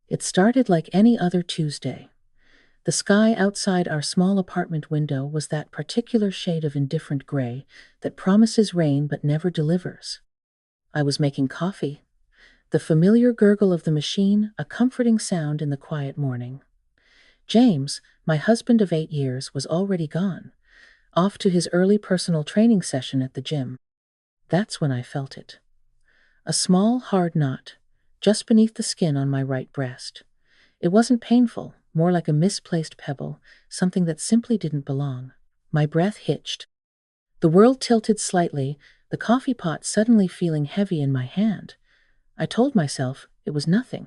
It started like any other Tuesday. The sky outside our small apartment window was that particular shade of indifferent gray that promises rain but never delivers. I was making coffee, the familiar gurgle of the machine, a comforting sound in the quiet morning. James, my husband of 8 years, was already gone, off to his early personal training session at the gym. That's when I felt it. A small, hard knot, just beneath the skin on my right breast. It wasn't painful, more like a misplaced pebble, something that simply didn't belong. My breath hitched. The world tilted slightly, the coffee pot suddenly feeling heavy in my hand. I told myself it was nothing.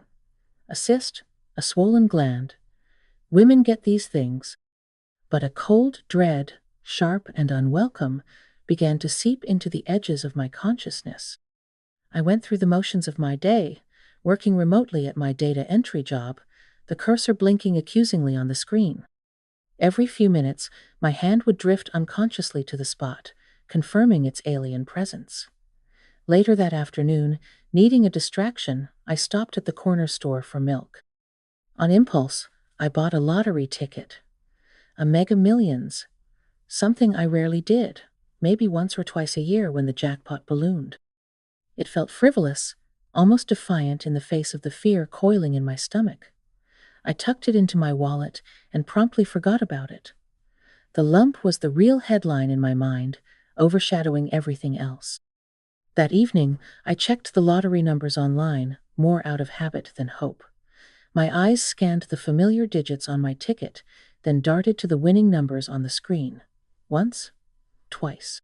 A cyst, a swollen gland. Women get these things. But a cold dread, sharp and unwelcome, began to seep into the edges of my consciousness. I went through the motions of my day, working remotely at my data entry job, the cursor blinking accusingly on the screen. Every few minutes, my hand would drift unconsciously to the spot, confirming its alien presence. Later that afternoon, needing a distraction, I stopped at the corner store for milk. On impulse, I bought a lottery ticket. A Mega Millions. Something I rarely did, maybe once or twice a year when the jackpot ballooned. It felt frivolous, almost defiant in the face of the fear coiling in my stomach. I tucked it into my wallet and promptly forgot about it. The lump was the real headline in my mind, overshadowing everything else. That evening, I checked the lottery numbers online, more out of habit than hope. My eyes scanned the familiar digits on my ticket, then darted to the winning numbers on the screen. Once, twice.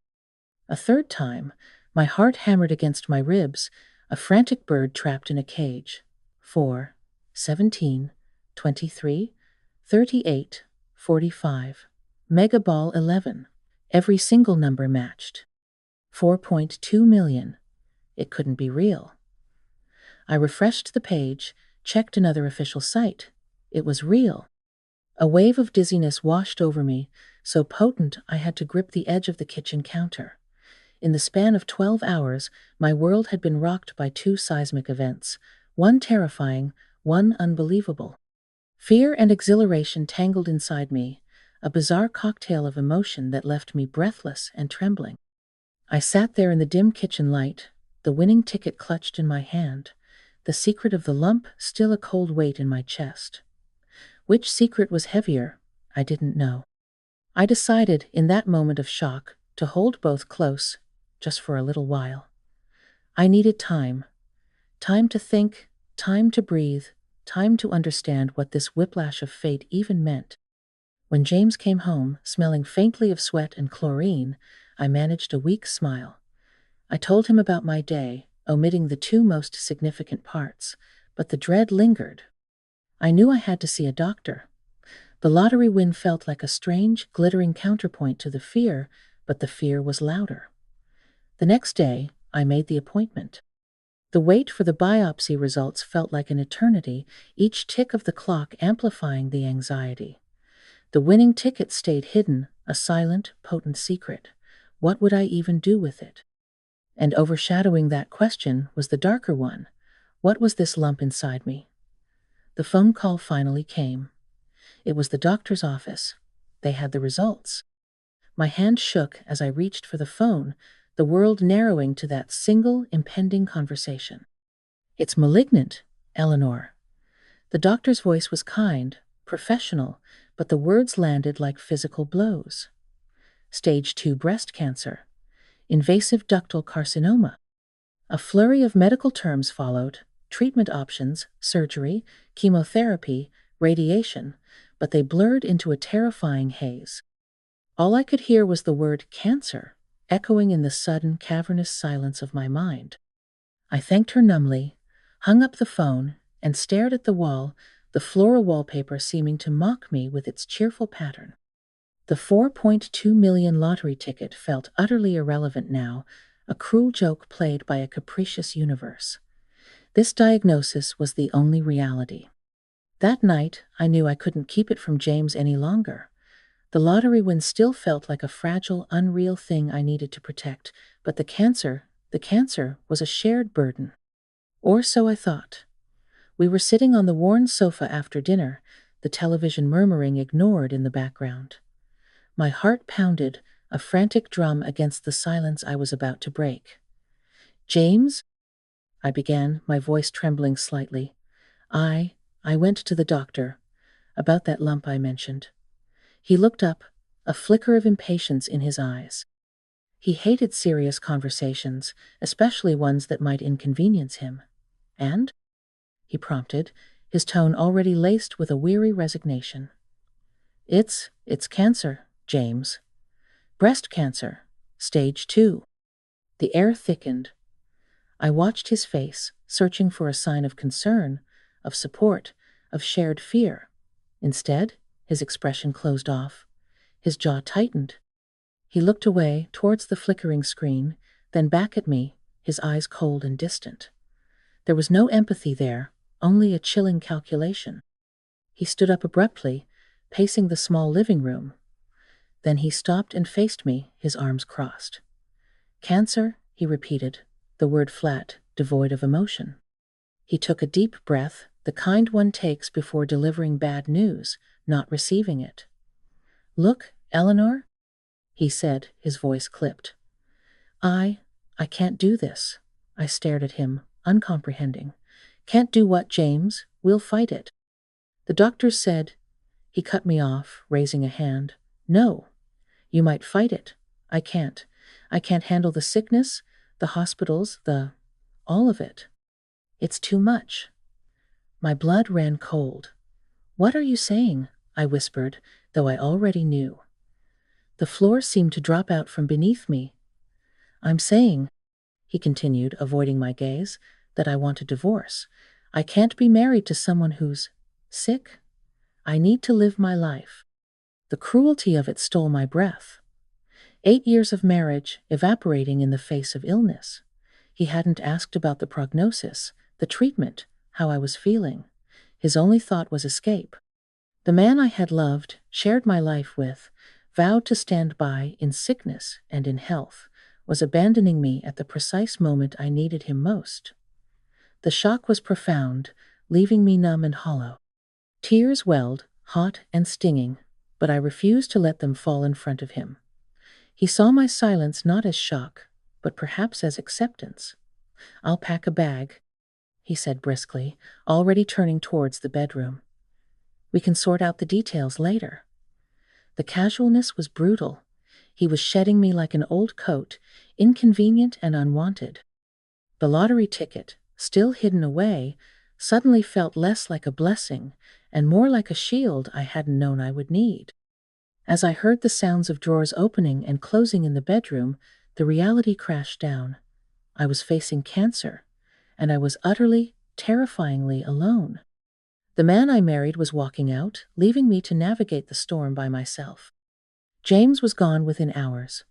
A third time, my heart hammered against my ribs, a frantic bird trapped in a cage. 4, 17, 23, 38, 45. Mega Ball 11. Every single number matched. 4.2 million. It couldn't be real. I refreshed the page, checked another official site. It was real. A wave of dizziness washed over me, so potent I had to grip the edge of the kitchen counter. In the span of 12 hours, my world had been rocked by two seismic events, one terrifying, one unbelievable. Fear and exhilaration tangled inside me, a bizarre cocktail of emotion that left me breathless and trembling. I sat there in the dim kitchen light, the winning ticket clutched in my hand, the secret of the lump still a cold weight in my chest. Which secret was heavier? I didn't know. I decided, in that moment of shock, to hold both close, just for a little while. I needed time. Time to think, time to breathe, time to understand what this whiplash of fate even meant. When James came home, smelling faintly of sweat and chlorine, I managed a weak smile. I told him about my day, omitting the two most significant parts, but the dread lingered. I knew I had to see a doctor. The lottery win felt like a strange, glittering counterpoint to the fear, but the fear was louder. The next day, I made the appointment. The wait for the biopsy results felt like an eternity, each tick of the clock amplifying the anxiety. The winning ticket stayed hidden, a silent, potent secret. What would I even do with it? And overshadowing that question was the darker one. What was this lump inside me? The phone call finally came. It was the doctor's office. They had the results. My hand shook as I reached for the phone, the world narrowing to that single, impending conversation. "It's malignant, Eleanor." The doctor's voice was kind, professional, but the words landed like physical blows. Stage 2 breast cancer. Invasive ductal carcinoma. A flurry of medical terms followed, treatment options, surgery, chemotherapy, radiation, but they blurred into a terrifying haze. All I could hear was the word cancer, echoing in the sudden, cavernous silence of my mind. I thanked her numbly, hung up the phone, and stared at the wall, the floral wallpaper seeming to mock me with its cheerful pattern. The 4.2 million lottery ticket felt utterly irrelevant now, a cruel joke played by a capricious universe. This diagnosis was the only reality. That night, I knew I couldn't keep it from James any longer. The lottery win still felt like a fragile, unreal thing I needed to protect, but the cancer was a shared burden. Or so I thought. We were sitting on the worn sofa after dinner, the television murmuring ignored in the background. My heart pounded, a frantic drum against the silence I was about to break. "James?" I began, my voice trembling slightly. I went to the doctor. About that lump I mentioned." He looked up, a flicker of impatience in his eyes. He hated serious conversations, especially ones that might inconvenience him. "And?" he prompted, his tone already laced with a weary resignation. It's cancer, James. Breast cancer. Stage 2. The air thickened. I watched his face, searching for a sign of concern, of support, of shared fear. Instead, his expression closed off. His jaw tightened. He looked away, towards the flickering screen, then back at me, his eyes cold and distant. There was no empathy there, only a chilling calculation. He stood up abruptly, pacing the small living room. Then he stopped and faced me, his arms crossed. "Cancer," he repeated, the word flat, devoid of emotion. He took a deep breath, the kind one takes before delivering bad news, not receiving it. "Look, Eleanor," he said, his voice clipped. I can't do this." I stared at him, uncomprehending. "Can't do what, James? We'll fight it." "The doctors said—" He cut me off, raising a hand. "No. You might fight it. I can't. I can't handle the sickness, the hospitals, all of it. It's too much." My blood ran cold. "What are you saying?" I whispered, though I already knew. The floor seemed to drop out from beneath me. "I'm saying," he continued, avoiding my gaze, "that I want a divorce. I can't be married to someone who's sick. I need to live my life." The cruelty of it stole my breath. 8 years of marriage evaporating in the face of illness. He hadn't asked about the prognosis, the treatment, how I was feeling. His only thought was escape. The man I had loved, shared my life with, vowed to stand by in sickness and in health, was abandoning me at the precise moment I needed him most. The shock was profound, leaving me numb and hollow. Tears welled, hot and stinging, but I refused to let them fall in front of him. He saw my silence not as shock, but perhaps as acceptance. "I'll pack a bag," he said briskly, already turning towards the bedroom. "We can sort out the details later." The casualness was brutal. He was shedding me like an old coat, inconvenient and unwanted. The lottery ticket, still hidden away, suddenly felt less like a blessing and more like a shield I hadn't known I would need. As I heard the sounds of drawers opening and closing in the bedroom, the reality crashed down. I was facing cancer, and I was utterly, terrifyingly alone. The man I married was walking out, leaving me to navigate the storm by myself. James was gone within hours.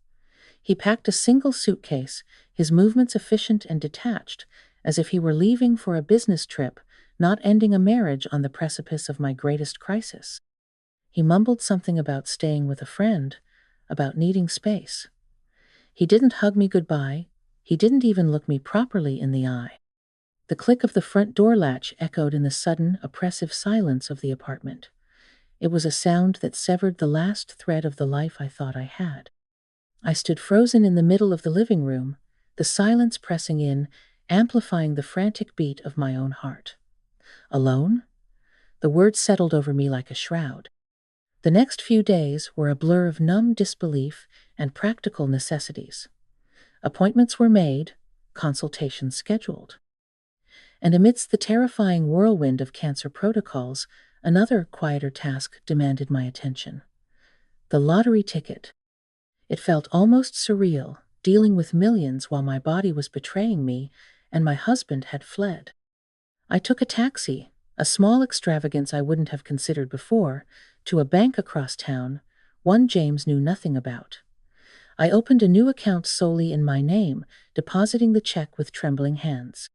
He packed a single suitcase, his movements efficient and detached, as if he were leaving for a business trip, not ending a marriage on the precipice of my greatest crisis. He mumbled something about staying with a friend, about needing space. He didn't hug me goodbye. He didn't even look me properly in the eye. The click of the front door latch echoed in the sudden, oppressive silence of the apartment. It was a sound that severed the last thread of the life I thought I had. I stood frozen in the middle of the living room, the silence pressing in, amplifying the frantic beat of my own heart. Alone? The word settled over me like a shroud. The next few days were a blur of numb disbelief and practical necessities. Appointments were made, consultations scheduled. And amidst the terrifying whirlwind of cancer protocols, another quieter task demanded my attention. The lottery ticket. It felt almost surreal, dealing with millions while my body was betraying me and my husband had fled. I took a taxi, a small extravagance I wouldn't have considered before, to a bank across town, one James knew nothing about. I opened a new account solely in my name, depositing the check with trembling hands.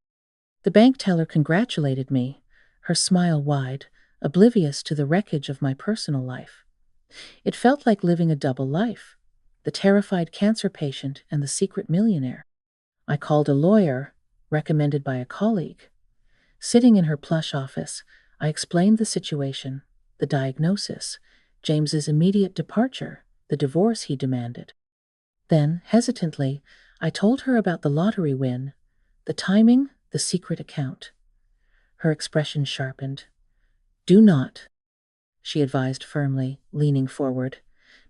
The bank teller congratulated me, her smile wide, oblivious to the wreckage of my personal life. It felt like living a double life, the terrified cancer patient and the secret millionaire. I called a lawyer, recommended by a colleague. Sitting in her plush office, I explained the situation, the diagnosis, James's immediate departure, the divorce he demanded. Then, hesitantly, I told her about the lottery win, the timing, the secret account. Her expression sharpened. "Do not," she advised firmly, leaning forward,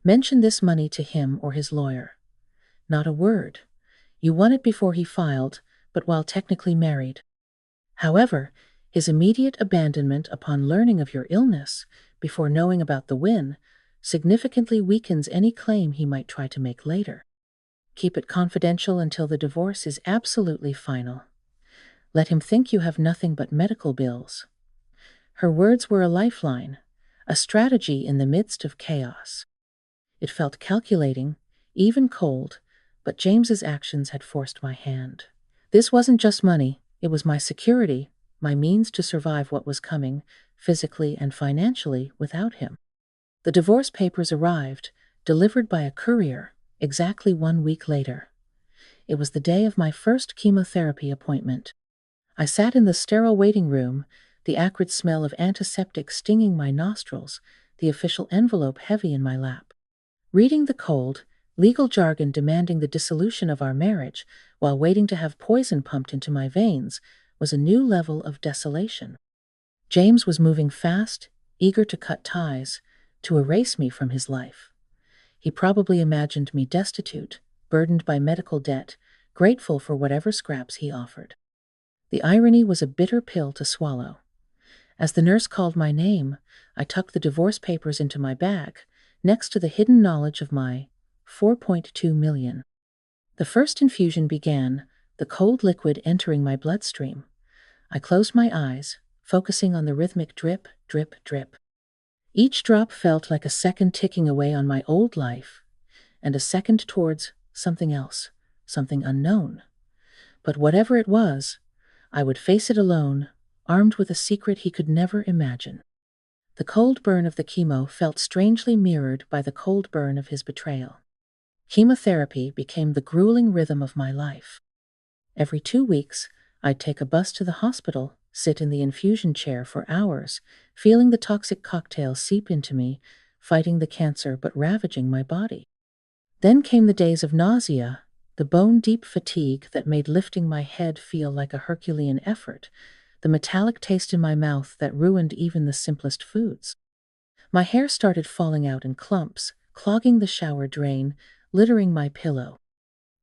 "mention this money to him or his lawyer. Not a word. You won it before he filed, but while technically married. However, his immediate abandonment upon learning of your illness, before knowing about the win, significantly weakens any claim he might try to make later. Keep it confidential until the divorce is absolutely final. Let him think you have nothing but medical bills." Her words were a lifeline, a strategy in the midst of chaos. It felt calculating, even cold, but James's actions had forced my hand. This wasn't just money, it was my security, my means to survive what was coming, physically and financially, without him. The divorce papers arrived, delivered by a courier, exactly 1 week later. It was the day of my first chemotherapy appointment. I sat in the sterile waiting room, the acrid smell of antiseptic stinging my nostrils, the official envelope heavy in my lap. Reading the cold, legal jargon demanding the dissolution of our marriage while waiting to have poison pumped into my veins was a new level of desolation. James was moving fast, eager to cut ties, to erase me from his life. He probably imagined me destitute, burdened by medical debt, grateful for whatever scraps he offered. The irony was a bitter pill to swallow. As the nurse called my name, I tucked the divorce papers into my bag, next to the hidden knowledge of my 4.2 million. The first infusion began, the cold liquid entering my bloodstream. I closed my eyes, focusing on the rhythmic drip, drip, drip. Each drop felt like a second ticking away on my old life, and a second towards something else, something unknown. But whatever it was, I would face it alone, armed with a secret he could never imagine. The cold burn of the chemo felt strangely mirrored by the cold burn of his betrayal. Chemotherapy became the grueling rhythm of my life. Every 2 weeks, I'd take a bus to the hospital, sit in the infusion chair for hours, feeling the toxic cocktail seep into me, fighting the cancer but ravaging my body. Then came the days of nausea, the bone-deep fatigue that made lifting my head feel like a Herculean effort, the metallic taste in my mouth that ruined even the simplest foods. My hair started falling out in clumps, clogging the shower drain, littering my pillow.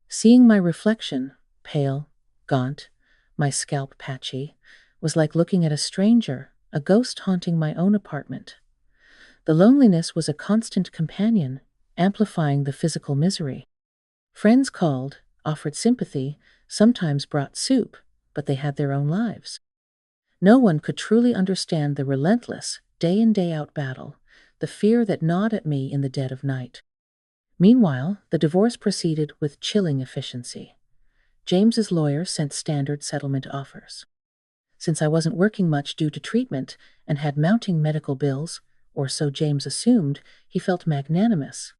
Seeing my reflection, pale, gaunt, my scalp patchy, was like looking at a stranger, a ghost haunting my own apartment. The loneliness was a constant companion, amplifying the physical misery. Friends called, offered sympathy, sometimes brought soup, but they had their own lives. No one could truly understand the relentless, day-in day-out battle, the fear that gnawed at me in the dead of night. Meanwhile, the divorce proceeded with chilling efficiency. James's lawyer sent standard settlement offers. Since I wasn't working much due to treatment and had mounting medical bills, or so James assumed, he felt magnanimous.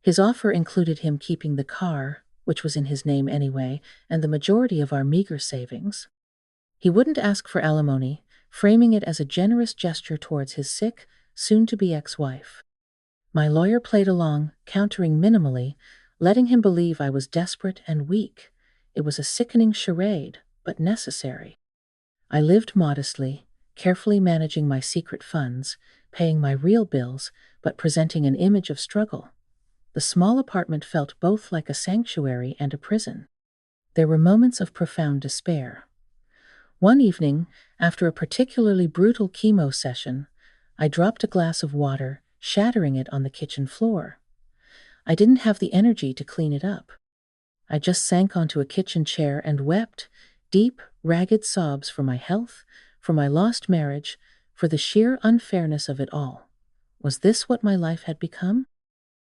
His offer included him keeping the car, which was in his name anyway, and the majority of our meager savings. He wouldn't ask for alimony, framing it as a generous gesture towards his sick, soon-to-be ex-wife. My lawyer played along, countering minimally, letting him believe I was desperate and weak. It was a sickening charade, but necessary. I lived modestly, carefully managing my secret funds, paying my real bills, but presenting an image of struggle. The small apartment felt both like a sanctuary and a prison. There were moments of profound despair. One evening, after a particularly brutal chemo session, I dropped a glass of water, shattering it on the kitchen floor. I didn't have the energy to clean it up. I just sank onto a kitchen chair and wept, deep, ragged sobs for my health, for my lost marriage, for the sheer unfairness of it all. Was this what my life had become?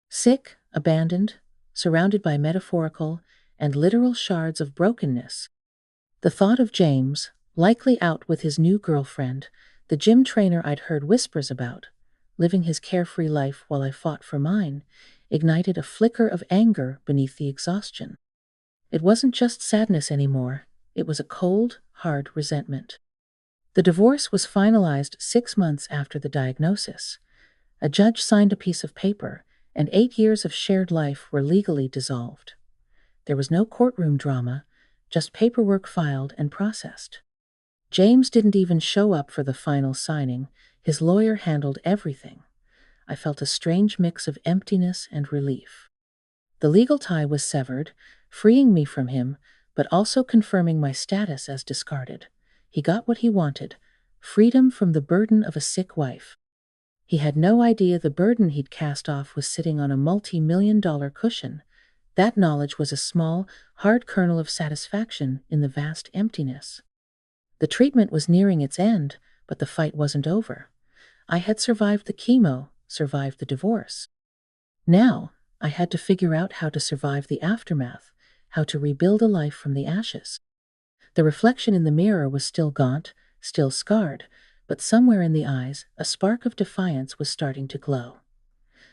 Sick, abandoned, surrounded by metaphorical and literal shards of brokenness. The thought of James, likely out with his new girlfriend, the gym trainer I'd heard whispers about, living his carefree life while I fought for mine, ignited a flicker of anger beneath the exhaustion. It wasn't just sadness anymore, it was a cold, hard resentment. The divorce was finalized 6 months after the diagnosis. A judge signed a piece of paper, and 8 years of shared life were legally dissolved. There was no courtroom drama, just paperwork filed and processed. James didn't even show up for the final signing. His lawyer handled everything. I felt a strange mix of emptiness and relief. The legal tie was severed, freeing me from him, but also confirming my status as discarded. He got what he wanted, freedom from the burden of a sick wife. He had no idea the burden he'd cast off was sitting on a multi-million-dollar cushion. That knowledge was a small, hard kernel of satisfaction in the vast emptiness. The treatment was nearing its end, but the fight wasn't over. I had survived the chemo, survived the divorce. Now, I had to figure out how to survive the aftermath, how to rebuild a life from the ashes. The reflection in the mirror was still gaunt, still scarred, but somewhere in the eyes, a spark of defiance was starting to glow.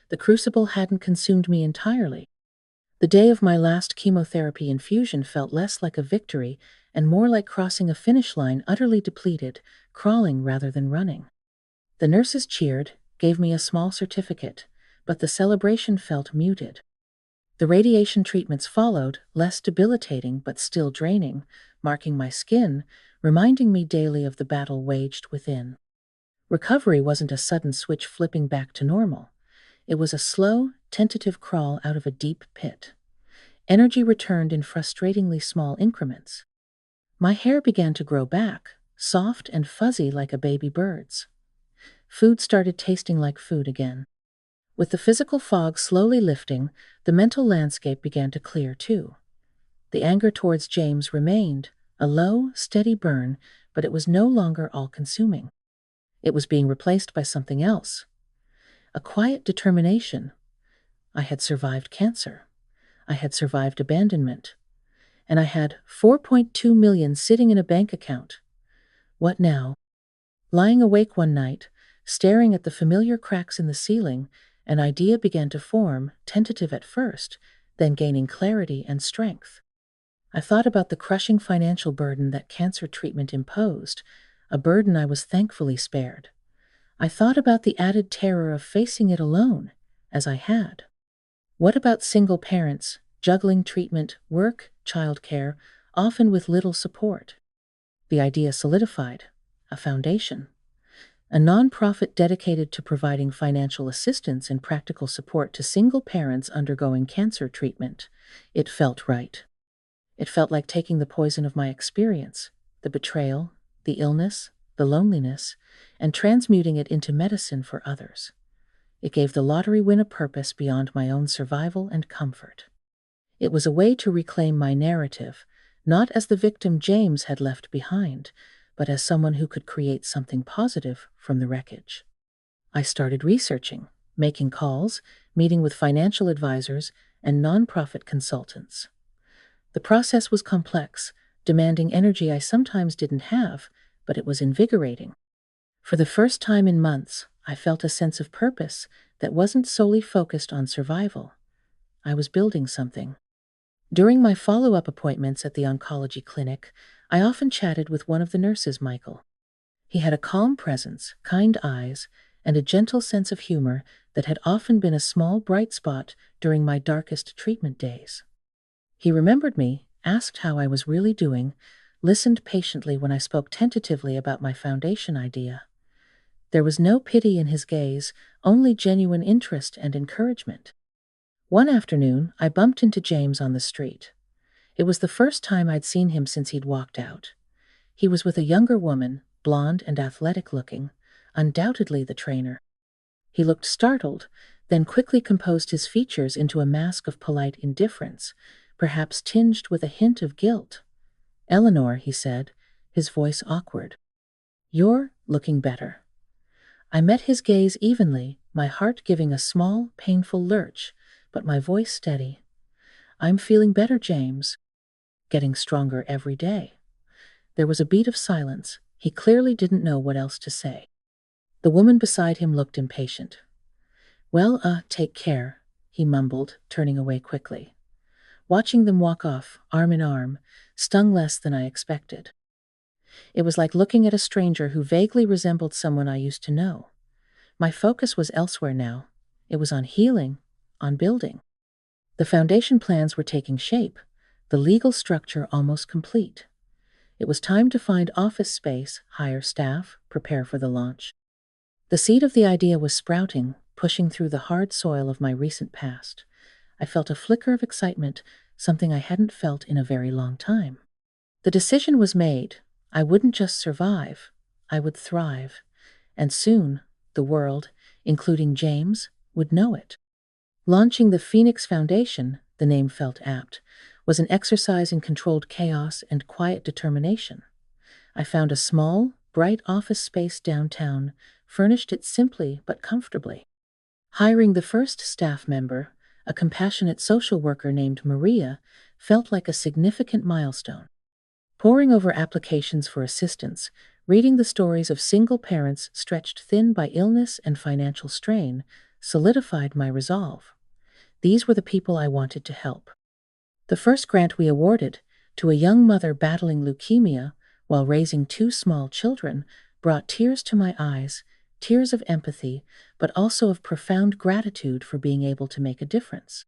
The crucible hadn't consumed me entirely. The day of my last chemotherapy infusion felt less like a victory and more like crossing a finish line utterly depleted, crawling rather than running. The nurses cheered, gave me a small certificate, but the celebration felt muted. The radiation treatments followed, less debilitating but still draining, marking my skin, reminding me daily of the battle waged within. Recovery wasn't a sudden switch flipping back to normal. It was a slow, tentative crawl out of a deep pit. Energy returned in frustratingly small increments. My hair began to grow back, soft and fuzzy like a baby bird's. Food started tasting like food again. With the physical fog slowly lifting, the mental landscape began to clear too. The anger towards James remained, a low, steady burn, but it was no longer all-consuming. It was being replaced by something else. A quiet determination. I had survived cancer. I had survived abandonment. And I had 4.2 million sitting in a bank account. What now? Lying awake one night, staring at the familiar cracks in the ceiling, an idea began to form, tentative at first, then gaining clarity and strength. I thought about the crushing financial burden that cancer treatment imposed, a burden I was thankfully spared. I thought about the added terror of facing it alone, as I had. What about single parents, juggling treatment, work, childcare, often with little support? The idea solidified, a foundation. A nonprofit dedicated to providing financial assistance and practical support to single parents undergoing cancer treatment. It felt right. It felt like taking the poison of my experience, the betrayal, the illness, the loneliness, and transmuting it into medicine for others. It gave the lottery win a purpose beyond my own survival and comfort. It was a way to reclaim my narrative, not as the victim James had left behind, but as someone who could create something positive from the wreckage. I started researching, making calls, meeting with financial advisors and nonprofit consultants. The process was complex, demanding energy I sometimes didn't have, but it was invigorating. For the first time in months, I felt a sense of purpose that wasn't solely focused on survival. I was building something. During my follow-up appointments at the oncology clinic, I often chatted with one of the nurses, Michael. He had a calm presence, kind eyes, and a gentle sense of humor that had often been a small bright spot during my darkest treatment days. He remembered me, asked how I was really doing, listened patiently when I spoke tentatively about my foundation idea. There was no pity in his gaze, only genuine interest and encouragement. One afternoon, I bumped into James on the street. It was the first time I'd seen him since he'd walked out. He was with a younger woman, blonde and athletic-looking, undoubtedly the trainer. He looked startled, then quickly composed his features into a mask of polite indifference, perhaps tinged with a hint of guilt. "Eleanor," he said, his voice awkward. "You're looking better." I met his gaze evenly, my heart giving a small, painful lurch, but my voice steady. "I'm feeling better, James. Getting stronger every day." There was a beat of silence. He clearly didn't know what else to say. The woman beside him looked impatient. "Well, take care," he mumbled, turning away quickly. Watching them walk off, arm in arm, stung less than I expected. It was like looking at a stranger who vaguely resembled someone I used to know. My focus was elsewhere now. It was on healing, on building. The foundation plans were taking shape, the legal structure almost complete. It was time to find office space, hire staff, prepare for the launch. The seed of the idea was sprouting, pushing through the hard soil of my recent past. I felt a flicker of excitement, something I hadn't felt in a very long time. The decision was made. I wouldn't just survive, I would thrive. And soon, the world, including James, would know it. Launching the Phoenix Foundation, the name felt apt, was an exercise in controlled chaos and quiet determination. I found a small, bright office space downtown, furnished it simply but comfortably. Hiring the first staff member, a compassionate social worker named Maria, felt like a significant milestone. Poring over applications for assistance, reading the stories of single parents stretched thin by illness and financial strain, solidified my resolve. These were the people I wanted to help. The first grant we awarded, to a young mother battling leukemia while raising two small children, brought tears to my eyes, tears of empathy, but also of profound gratitude for being able to make a difference.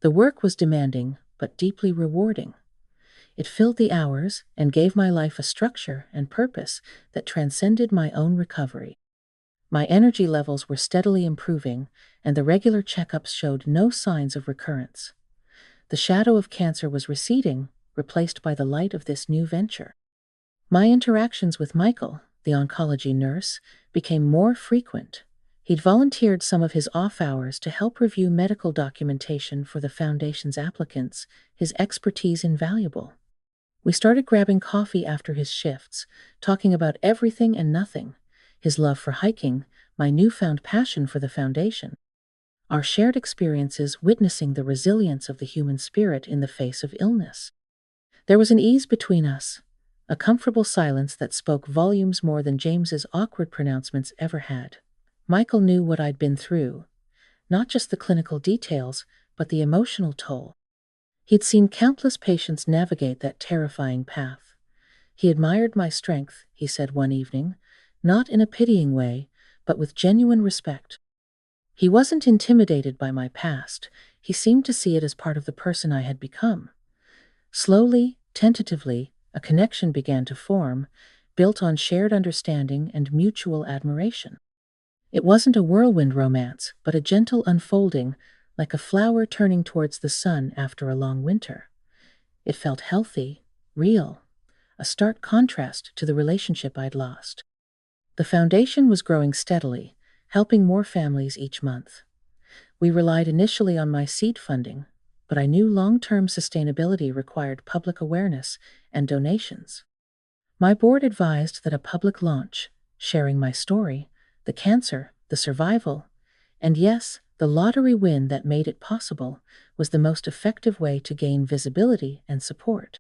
The work was demanding, but deeply rewarding. It filled the hours and gave my life a structure and purpose that transcended my own recovery. My energy levels were steadily improving, and the regular checkups showed no signs of recurrence. The shadow of cancer was receding, replaced by the light of this new venture. My interactions with Michael, the oncology nurse, became more frequent. He'd volunteered some of his off hours to help review medical documentation for the foundation's applicants, his expertise invaluable. We started grabbing coffee after his shifts, talking about everything and nothing, his love for hiking, my newfound passion for the foundation, our shared experiences witnessing the resilience of the human spirit in the face of illness. There was an ease between us, a comfortable silence that spoke volumes more than James's awkward pronouncements ever had. Michael knew what I'd been through, not just the clinical details, but the emotional toll. He'd seen countless patients navigate that terrifying path. He admired my strength, he said one evening, not in a pitying way, but with genuine respect. He wasn't intimidated by my past. He seemed to see it as part of the person I had become. Slowly, tentatively, a connection began to form, built on shared understanding and mutual admiration. It wasn't a whirlwind romance, but a gentle unfolding, like a flower turning towards the sun after a long winter. It felt healthy, real, a stark contrast to the relationship I'd lost. The foundation was growing steadily, helping more families each month. We relied initially on my seed funding, but I knew long-term sustainability required public awareness and donations. My board advised that a public launch, sharing my story, the cancer, the survival, and yes, the lottery win that made it possible, was the most effective way to gain visibility and support.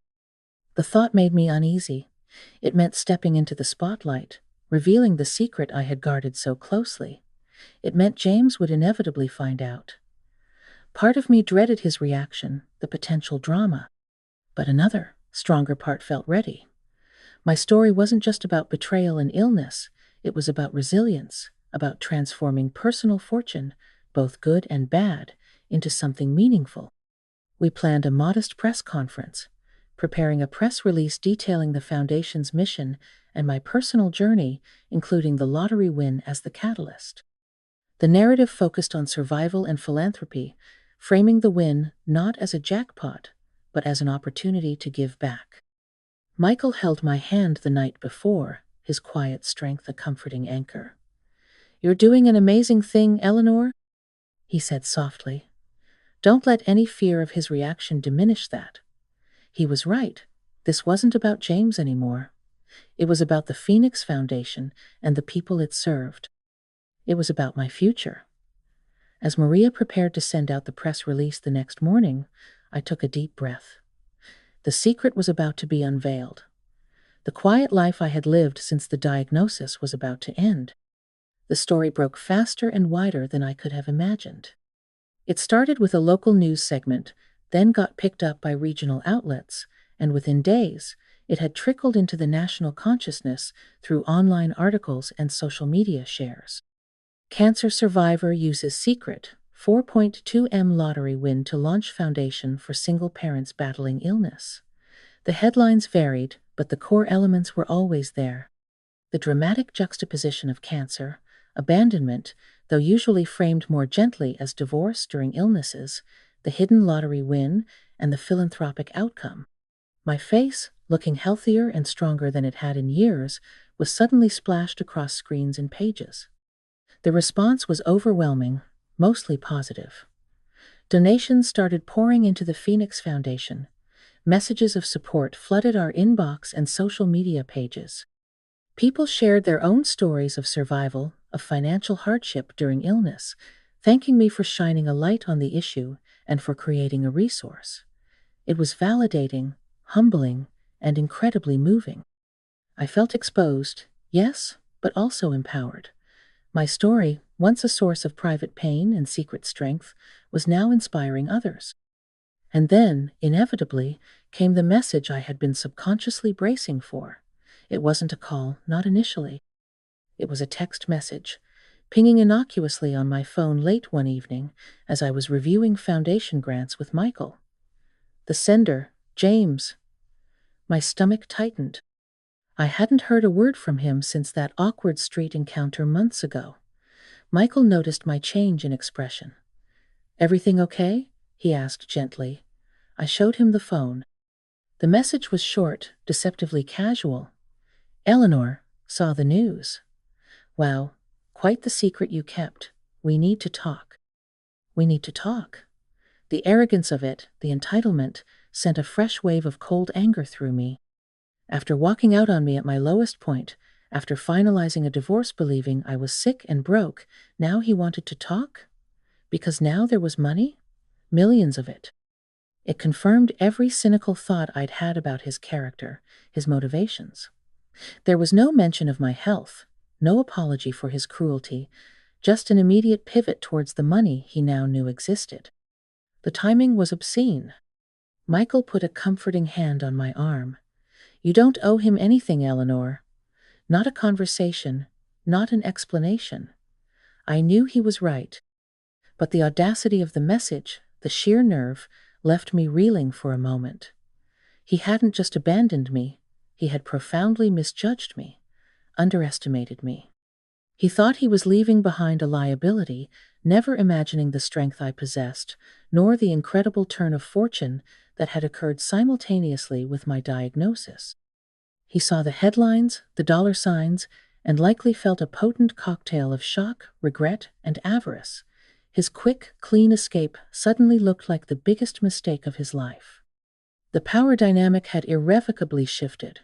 The thought made me uneasy. It meant stepping into the spotlight, revealing the secret I had guarded so closely. It meant James would inevitably find out. Part of me dreaded his reaction, the potential drama. But another, stronger part felt ready. My story wasn't just about betrayal and illness, it was about resilience, about transforming personal fortune, both good and bad, into something meaningful. We planned a modest press conference, preparing a press release detailing the Foundation's mission and my personal journey, including the lottery win as the catalyst. The narrative focused on survival and philanthropy, framing the win not as a jackpot, but as an opportunity to give back. Michael held my hand the night before, his quiet strength a comforting anchor. "You're doing an amazing thing, Eleanor," he said softly. Don't let any fear of his reaction diminish that. He was right. This wasn't about James anymore. It was about the Phoenix Foundation and the people it served. It was about my future. As Maria prepared to send out the press release the next morning, I took a deep breath. The secret was about to be unveiled. The quiet life I had lived since the diagnosis was about to end. The story broke faster and wider than I could have imagined. It started with a local news segment, then got picked up by regional outlets, and within days, It had trickled into the national consciousness through online articles and social media shares. Cancer survivor uses secret 4.2M lottery win to launch foundation for single parents battling illness. The headlines varied, but the core elements were always there. The dramatic juxtaposition of cancer, abandonment, though usually framed more gently as divorce during illnesses, the hidden lottery win, and the philanthropic outcome. My face, looking healthier and stronger than it had in years, was suddenly splashed across screens and pages. The response was overwhelming, mostly positive. Donations started pouring into the Phoenix Foundation. Messages of support flooded our inbox and social media pages. People shared their own stories of survival, of financial hardship during illness, thanking me for shining a light on the issue and for creating a resource. It was validating, humbling, and incredibly moving. I felt exposed, yes, but also empowered. My story, once a source of private pain and secret strength, was now inspiring others. And then, inevitably, came the message I had been subconsciously bracing for. It wasn't a call, not initially. It was a text message, pinging innocuously on my phone late one evening as I was reviewing foundation grants with Michael. The sender, James. My stomach tightened. I hadn't heard a word from him since that awkward street encounter months ago. Michael noticed my change in expression. "Everything okay?" he asked gently. I showed him the phone. The message was short, deceptively casual. "Eleanor, saw the news. Wow, quite the secret you kept. We need to talk." We need to talk. The arrogance of it, the entitlement, sent a fresh wave of cold anger through me. After walking out on me at my lowest point, after finalizing a divorce believing I was sick and broke, now he wanted to talk? Because now there was money? Millions of it. It confirmed every cynical thought I'd had about his character, his motivations. There was no mention of my health, no apology for his cruelty, just an immediate pivot towards the money he now knew existed. The timing was obscene. Michael put a comforting hand on my arm. "You don't owe him anything, Eleanor. Not a conversation, not an explanation." I knew he was right. But the audacity of the message, the sheer nerve, left me reeling for a moment. He hadn't just abandoned me, he had profoundly misjudged me, underestimated me. He thought he was leaving behind a liability, never imagining the strength I possessed, nor the incredible turn of fortune that had occurred simultaneously with my diagnosis. He saw the headlines, the dollar signs, and likely felt a potent cocktail of shock, regret, and avarice. His quick, clean escape suddenly looked like the biggest mistake of his life. The power dynamic had irrevocably shifted.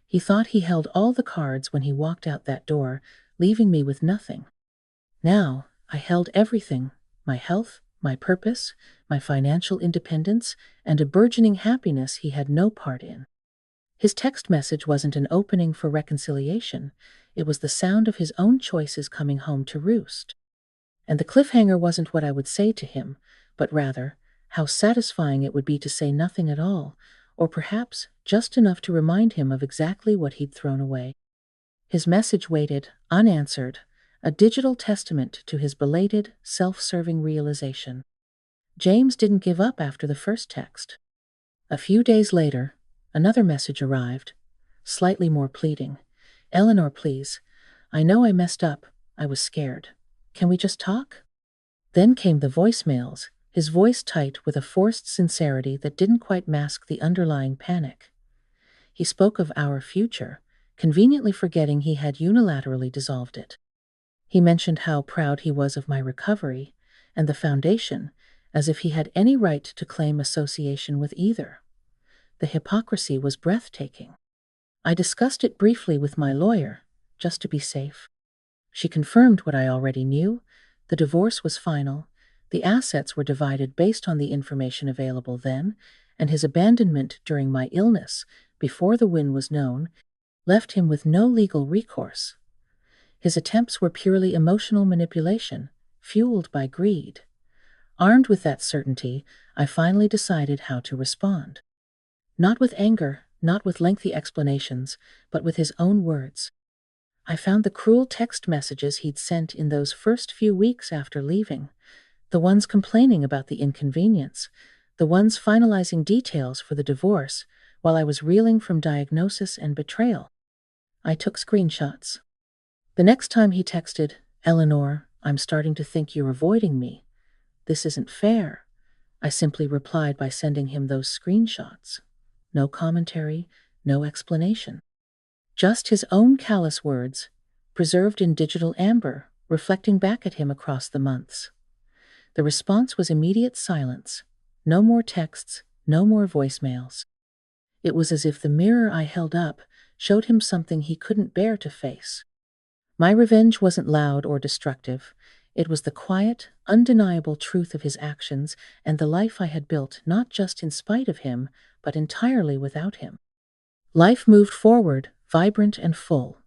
He thought he held all the cards when he walked out that door, leaving me with nothing. Now, I held everything: my health, my purpose, my financial independence, and a burgeoning happiness he had no part in. His text message wasn't an opening for reconciliation, it was the sound of his own choices coming home to roost. And the cliffhanger wasn't what I would say to him, but rather, how satisfying it would be to say nothing at all, or perhaps just enough to remind him of exactly what he'd thrown away. His message waited, unanswered, a digital testament to his belated, self-serving realization. James didn't give up after the first text. A few days later, another message arrived, slightly more pleading. "Eleanor, please. I know I messed up. I was scared. Can we just talk?" Then came the voicemails, his voice tight with a forced sincerity that didn't quite mask the underlying panic. He spoke of our future, conveniently forgetting he had unilaterally dissolved it. He mentioned how proud he was of my recovery and the foundation, as if he had any right to claim association with either. The hypocrisy was breathtaking. I discussed it briefly with my lawyer, just to be safe. She confirmed what I already knew. The divorce was final, the assets were divided based on the information available then, and his abandonment during my illness, before the win was known, left him with no legal recourse. His attempts were purely emotional manipulation, fueled by greed. Armed with that certainty, I finally decided how to respond. Not with anger, not with lengthy explanations, but with his own words. I found the cruel text messages he'd sent in those first few weeks after leaving, the ones complaining about the inconvenience, the ones finalizing details for the divorce while I was reeling from diagnosis and betrayal. I took screenshots. The next time he texted, "Eleanor, I'm starting to think you're avoiding me. This isn't fair," I simply replied by sending him those screenshots. No commentary, no explanation. Just his own callous words, preserved in digital amber, reflecting back at him across the months. The response was immediate silence. No more texts, no more voicemails. It was as if the mirror I held up showed him something he couldn't bear to face. My revenge wasn't loud or destructive. It was the quiet, undeniable truth of his actions and the life I had built not just in spite of him, but entirely without him. Life moved forward, vibrant and full.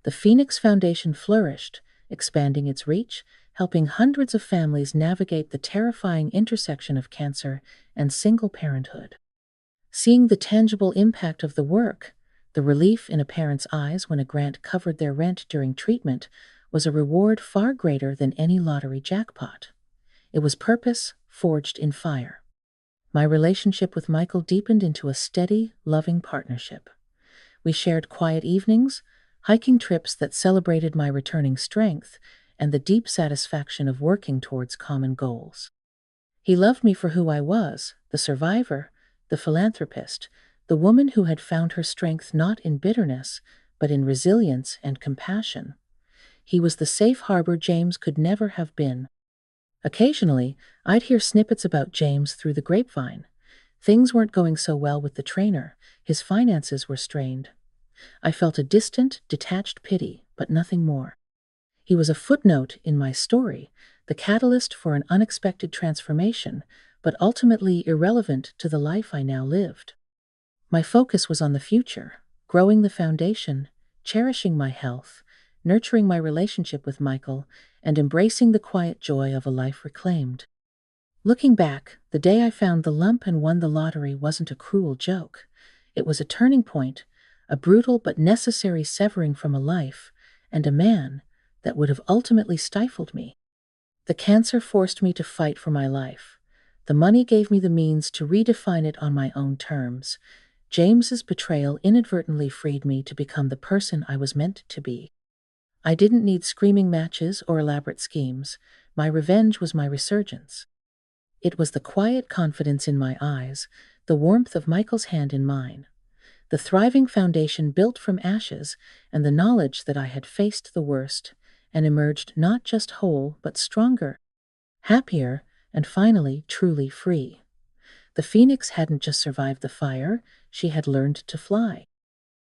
The Phoenix Foundation flourished, expanding its reach, helping hundreds of families navigate the terrifying intersection of cancer and single parenthood. Seeing the tangible impact of the work, the relief in a parent's eyes when a grant covered their rent during treatment, was a reward far greater than any lottery jackpot. It was purpose forged in fire. My relationship with Michael deepened into a steady, loving partnership. We shared quiet evenings, hiking trips that celebrated my returning strength, and the deep satisfaction of working towards common goals. He loved me for who I was, the survivor, the philanthropist, the woman who had found her strength not in bitterness, but in resilience and compassion. He was the safe harbor James could never have been. Occasionally, I'd hear snippets about James through the grapevine. Things weren't going so well with the trainer, his finances were strained. I felt a distant, detached pity, but nothing more. He was a footnote in my story, the catalyst for an unexpected transformation, but ultimately irrelevant to the life I now lived. My focus was on the future, growing the foundation, cherishing my health, nurturing my relationship with Michael, and embracing the quiet joy of a life reclaimed. Looking back, the day I found the lump and won the lottery wasn't a cruel joke. It was a turning point, a brutal but necessary severing from a life, and a man that would have ultimately stifled me. The cancer forced me to fight for my life. The money gave me the means to redefine it on my own terms. James's betrayal inadvertently freed me to become the person I was meant to be. I didn't need screaming matches or elaborate schemes. My revenge was my resurgence. It was the quiet confidence in my eyes, the warmth of Michael's hand in mine, the thriving foundation built from ashes, and the knowledge that I had faced the worst and emerged not just whole but stronger, happier, and finally truly free. The phoenix hadn't just survived the fire, she had learned to fly.